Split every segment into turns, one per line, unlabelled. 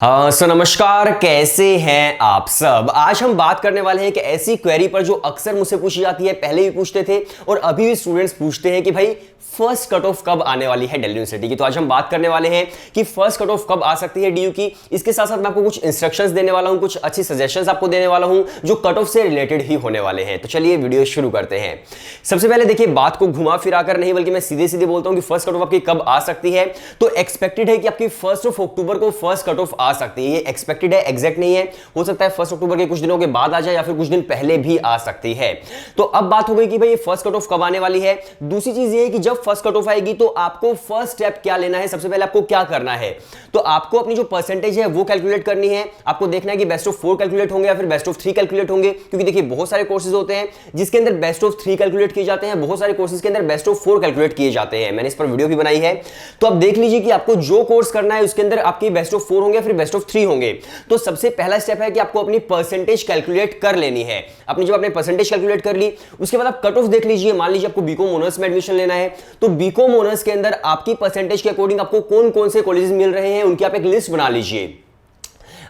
हाँ सो नमस्कार, कैसे हैं आप सब। आज हम बात करने वाले हैं कि ऐसी क्वेरी पर जो अक्सर मुझसे पूछी जाती है, पहले भी पूछते थे और अभी भी स्टूडेंट्स पूछते हैं कि भाई फर्स्ट कट ऑफ कब आने वाली है दिल्ली यूनिवर्सिटी की। तो आज हम बात करने वाले हैं कि फर्स्ट कट ऑफ कब आ सकती है डीयू की। इसके साथ साथ मैं आपको कुछ इंस्ट्रक्शंस देने वाला हूं, कुछ अच्छी सजेशंस आपको देने वाला हूं जो कट ऑफ से रिलेटेड ही होने वाले हैं। तो चलिए वीडियो शुरू करते हैं। सबसे पहले देखिए, बात को घुमा फिरा कर नहीं बल्कि मैं सीधे सीधे बोलता हूं कि फर्स्ट कट ऑफ आपकी कब आ सकती है। तो एक्सपेक्टेड है कि आपकी 1 अक्टूबर को फर्स्ट कट ऑफ आ सकती है। ये एक्सपेक्टेड है, एग्जैक्ट नहीं है। हो सकता है 1 अक्टूबर के कुछ दिनों के बाद आ जाए या फिर कुछ दिन पहले भी आ सकती है। तो अब बात हो गई कि भाई फर्स्ट कट ऑफ कब आने वाली है। दूसरी चीज ये है कि जब फर्स्ट कट ऑफ आएगी तो आपको फर्स्ट स्टेप क्या लेना है। सबसे पहले आपको क्या करना है, तो आपको अपनी जो परसेंटेज है वो कैलकुलेट करनी है। आपको देखना है कि बेस्ट ऑफ 4 कैलकुलेट होंगे या फिर बेस्ट ऑफ 3 कैलकुलेट होंगे, क्योंकि देखिए बहुत सारे कोर्सेज होते हैं जिसके अंदर बेस्ट ऑफ 3 कैलकुलेट किए जाते हैं, बहुत सारे कोर्सेज के अंदर बेस्ट ऑफ 4 कैलकुलेट किए जाते हैं। मैंने इस पर वीडियो भी बनाई है, तो आप देख लीजिए कि आपको जो कोर्स करना है उसके अंदर आपकी बेस्ट ऑफ 4 होंगे या फिर बेस्ट ऑफ 3 होंगे। तो सबसे पहला स्टेप है कि आपको अपनी परसेंटेज कैलकुलेट कर लेनी है। अपनी जब आपने परसेंटेज कैलकुलेट कर ली उसके बाद आप कट ऑफ देख लीजिए। मान लीजिए आपको बीकॉम ऑनर्स में एडमिशन लेना है, तो बीकॉम ऑनर्स के अंदर आपकी परसेंटेज के अकॉर्डिंग आपको कौन कौन से कॉलेजेस मिल रहे हैं उनकी आप एक लिस्ट बना लीजिए।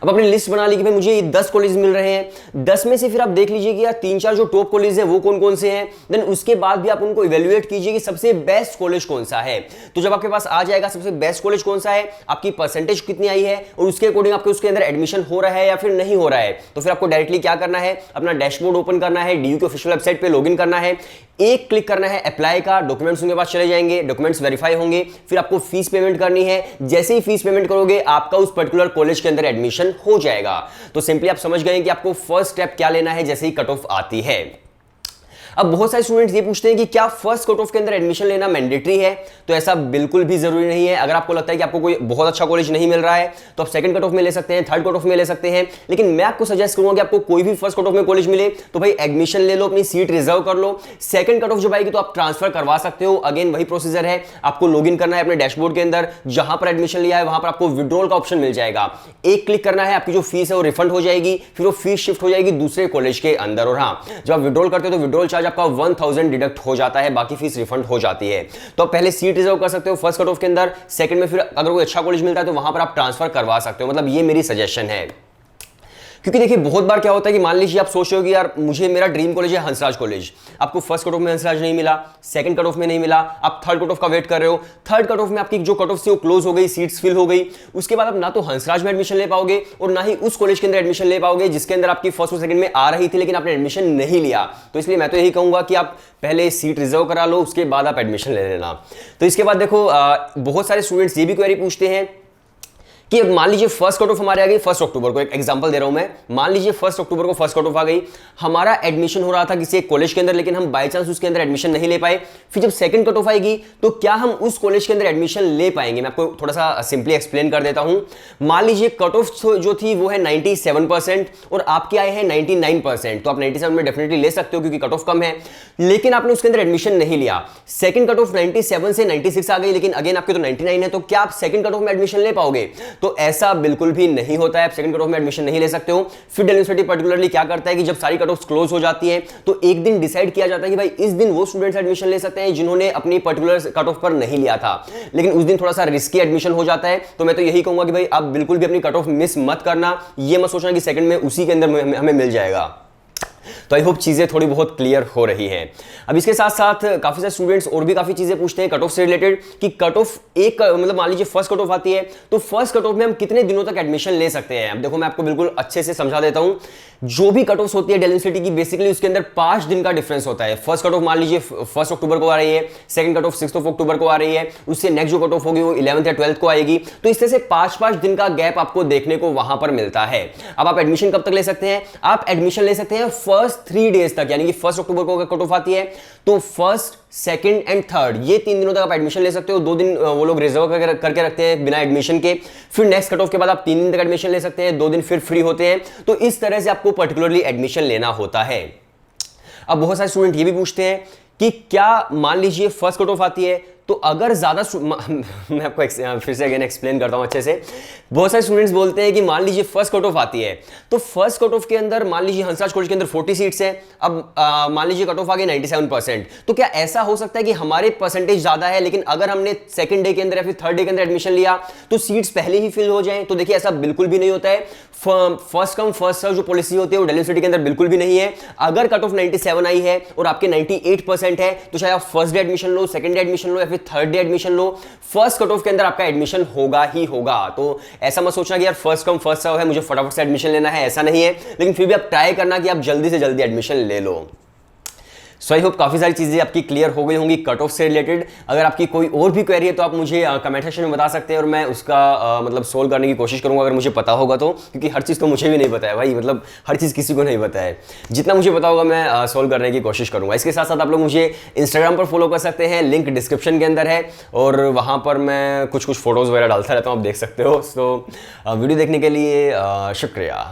अब अपनी लिस्ट बना ली कि भाई मुझे 10 कॉलेज मिल रहे हैं, 10 में से फिर आप देख लीजिए कि यार 3-4 जो टॉप कॉलेज है वो कौन कौन से हैं। देन उसके बाद भी आप उनको इवेल्युएट कीजिए कि सबसे बेस्ट कॉलेज कौन सा है। तो जब आपके पास आ जाएगा सबसे बेस्ट कॉलेज कौन सा है, आपकी परसेंटेज कितनी आई है और उसके अकॉर्डिंग आपके उसके अंदर एडमिशन हो रहा है या फिर नहीं हो रहा है, तो फिर आपको डायरेक्टली क्या करना है, अपना डैशबोर्ड ओपन करना है, डीयू की ऑफिशियल वेबसाइट पे लॉगिन करना है, एक क्लिक करना है अप्लाई का। डॉक्यूमेंट्स उनके पास चले जाएंगे, डॉक्यूमेंट्स वेरीफाई होंगे, फिर आपको फीस पेमेंट करनी है। जैसे ही फीस पेमेंट करोगे आपका उस पर्टिकुलर कॉलेज के अंदर एडमिशन हो जाएगा। तो सिंपली आप समझ गए कि आपको फर्स्ट स्टेप क्या लेना है जैसे ही कट ऑफ आती है। अब बहुत सारे स्टूडेंट्स ये पूछते हैं कि क्या फर्स्ट कट ऑफ के अंदर एडमिशन लेना मैंडेटरी है। तो ऐसा बिल्कुल भी जरूरी नहीं है। अगर आपको लगता है कि आपको कोई बहुत अच्छा कॉलेज नहीं मिल रहा है तो आप सेकंड कट ऑफ में ले सकते हैं, थर्ड कट ऑफ में ले सकते हैं, लेकिन मैं आपको सजेस्ट करूंगा कि आपको कोई भी फर्स्ट कट ऑफ में कॉलेज मिले तो भाई एडमिशन ले लो, अपनी सीट रिजर्व कर लो। सेकंड कट ऑफ जब आएगी तो आप ट्रांसफर करवा सकते हो। अगेन वही प्रोसीजर है, आपको लॉगिन करना है अपने डैशबोर्ड के अंदर, जहां पर एडमिशन लिया है वहां पर आपको विड्रॉल का ऑप्शन मिल जाएगा। एक क्लिक करना है, आपकी जो फीस है वो रिफंड हो जाएगी, फिर वो फीस शिफ्ट हो जाएगी दूसरे कॉलेज के अंदर। और हाँ, जब आप विड्रॉल करते हो तो विड्रॉल चार्ज आपका 1000 डिडक्ट हो जाता है, बाकी फीस रिफंड हो जाती है। तो आप पहले सीट रिजर्व कर सकते हो फर्स्ट कट ऑफ के अंदर, सेकंड में फिर अगर कोई अच्छा कॉलेज मिलता है तो वहां पर आप ट्रांसफर करवा सकते हो। मतलब ये मेरी सजेशन है। क्योंकि देखिए बहुत बार क्या होता है कि मान लीजिए आप सोच रहे हो कि यार मुझे मेरा ड्रीम कॉलेज है हंसराज कॉलेज, आपको फर्स्ट कट ऑफ में हंसराज नहीं मिला, सेकंड कट ऑफ में नहीं मिला, आप थर्ड कट ऑफ का वेट कर रहे हो, थर्ड कट ऑफ में आपकी जो कट ऑफ थी वो क्लोज हो गई, सीट्स फिल हो गई, उसके बाद आप ना तो हंसराज में एडमिशन ले पाओगे और ना ही उस कॉलेज के अंदर एडमिशन ले पाओगे जिसके अंदर आपकी फर्स्ट और सेकंड में आ रही थी लेकिन आपने एडमिशन नहीं लिया। तो इसलिए मैं तो यही कहूंगा कि आप पहले सीट रिजर्व करा लो, उसके बाद आप एडमिशन ले लेना। तो इसके बाद देखो बहुत सारे स्टूडेंट्स ये भी क्वेरी पूछते हैं कि अब मान लीजिए फर्स्ट कट ऑफ हमारे आ गई 1 अक्टूबर को। एक एग्जांपल दे रहा हूं मैं, मान लीजिए 1 अक्टूबर को फर्स्ट कट ऑफ आ गई, हमारा एडमिशन हो रहा था किसी एक कॉलेज के अंदर लेकिन हम बाय चांस उसके अंदर एडमिशन नहीं ले पाए। फिर जब सेकंड कट ऑफ आएगी तो क्या हम उस कॉलेज के अंदर एडमिशन ले पाएंगे। मैं आपको थोड़ा सा सिंपली एक्सप्लेन कर देता हूं। मान लीजिए कट ऑफ जो थी वो है 97% और आपके आए हैं 99%, तो आप 97 में डेफिनेटली ले सकते हो क्योंकि कट ऑफ कम है, लेकिन आपने उसके अंदर एडमिशन नहीं लिया। सेकंड कट ऑफ 97 से 96 आ गई लेकिन अगेन आपके तो 99 है, तो क्या आप सेकंड कट ऑफ में एडमिशन ले पाओगे। तो ऐसा बिल्कुल भी नहीं होता है, आप सेकंड कट ऑफ में एडमिशन नहीं ले सकते हो। फिर दिल्ली यूनिवर्सिटी पर्टिकुलरली क्या करता है कि जब सारी कट ऑफ्स क्लोज हो जाती है तो एक दिन डिसाइड किया जाता है कि भाई इस दिन वो स्टूडेंट्स एडमिशन ले सकते हैं जिन्होंने अपनी पर्टिकुलर कट ऑफ पर नहीं लिया था, लेकिन उस दिन थोड़ा सा रिस्की एडमिशन हो जाता है। तो मैं तो यही कहूंगा कि भाई आप बिल्कुल भी अपनी कट ऑफ मिस मत करना, ये मत सोचना कि सेकंड में उसी के अंदर हमें मिल जाएगा। तो आई होप चीजें थोड़ी बहुत क्लियर हो रही हैं। अब इसके साथ साथ काफी सारे स्टूडेंट्स और भी काफी चीजें पूछते हैं कट ऑफ से रिलेटेड कि कट ऑफ एक मतलब मान लीजिए फर्स्ट कट ऑफ आती है तो फर्स्ट कट ऑफ में हम कितने दिनों तक एडमिशन ले सकते हैं। अब देखो मैं आपको बिल्कुल अच्छे से समझा देता हूं। जो भी कट ऑफ होती है दिल्ली यूनिवर्सिटी की बेसिकली उसके अंदर 5 दिन का डिफरेंस होता है। फर्स्ट कट ऑफ मान लीजिए 1 अक्टूबर को आ रही है, सेकंड कट ऑफ 6 अक्टूबर को आ रही है, उससे नेक्स्ट जो कट ऑफ होगी वो 11th या 12th को आएगी। तो इस तरह से 5-5 दिन का गैप आपको देखने को वहां पर मिलता है। अब आप एडमिशन कब तक ले सकते हैं, आप एडमिशन ले सकते हैं फर्स्ट 3 डेज तक, यानी कि 1 अक्टूबर को कट ऑफ आती है तो फर्स्ट, सेकंड एंड थर्ड ये 3 दिनों तक आप एडमिशन ले सकते हो। 2 दिन वो लोग रिजर्व करके रखते हैं बिना एडमिशन के। फिर नेक्स्ट कट ऑफ के बाद आप 3 दिन तक एडमिशन ले सकते हैं, 2 दिन फिर फ्री होते हैं। तो इस तरह से आपको पर्टिकुलरली एडमिशन लेना होता है। अब बहुत सारे स्टूडेंट ये भी पूछते हैं कि क्या मान लीजिए फर्स्ट कट ऑफ आती है तो अगर ज़्यादा मैं आपको फिर से अगेन एक्सप्लेन करता हूँ अच्छे से। बहुत सारे स्टूडेंट्स बोलते हैं कि मान लीजिए फर्स्ट कट ऑफ आती है, तो फर्स्ट कट ऑफ के अंदर मान लीजिए हंसराज कॉलेज के अंदर 40 सीट्स है, अब मान लीजिए कट ऑफ आ गई 97%, तो क्या ऐसा हो सकता है कि हमारे परसेंटेज ज़्यादा है लेकिन अगर हमने सेकंड डे के अंदर या फिर थर्ड डे के अंदर एडमिशन लिया तो सीट्स पहले ही फिल हो जाएं? तो देखिए ऐसा बिल्कुल भी नहीं होता है। फर्स्ट कम फर्स्ट सर्व जो पॉलिसी होती है वो दिल्ली यूनिवर्सिटी के अंदर बिल्कुल भी नहीं है। अगर कट ऑफ 97 आई है और आपके 98% है तो चाहे आप फर्स्ट डे एडमिशन लो, सेकंड डे एडमिशन लो या फिर थर्ड डे एडमिशन लो, फर्स्ट कट ऑफ के अंदर आपका एडमिशन होगा ही होगा। तो ऐसा मत सोचना कि यार फर्स्ट कम फर्स्ट सर्व है, मुझे फटाफट से एडमिशन लेना है, ऐसा नहीं है। लेकिन फिर भी आप ट्राई करना कि आप जल्दी से जल्दी एडमिशन ले लो। सो आई होप काफ़ी सारी चीज़ें आपकी क्लियर हो गई होंगी कट ऑफ से रिलेटेड। अगर आपकी कोई और भी क्वेरी है तो आप मुझे कमेंट सेक्शन में बता सकते हैं और मैं उसका मतलब सोल्व करने की कोशिश करूंगा अगर मुझे पता होगा तो, क्योंकि हर चीज़ तो मुझे भी नहीं पता है भाई, मतलब हर चीज़ किसी को नहीं पता है। जितना मुझे पता होगा मैं सोल्व करने की कोशिश करूंगा। इसके साथ साथ आप लोग मुझे इंस्टाग्राम पर फॉलो कर सकते हैं, लिंक डिस्क्रिप्शन के अंदर है और वहाँ पर मैं कुछ फोटोज़ वगैरह डालता रहता हूँ, आप देख सकते हो। सो वीडियो देखने के लिए शुक्रिया।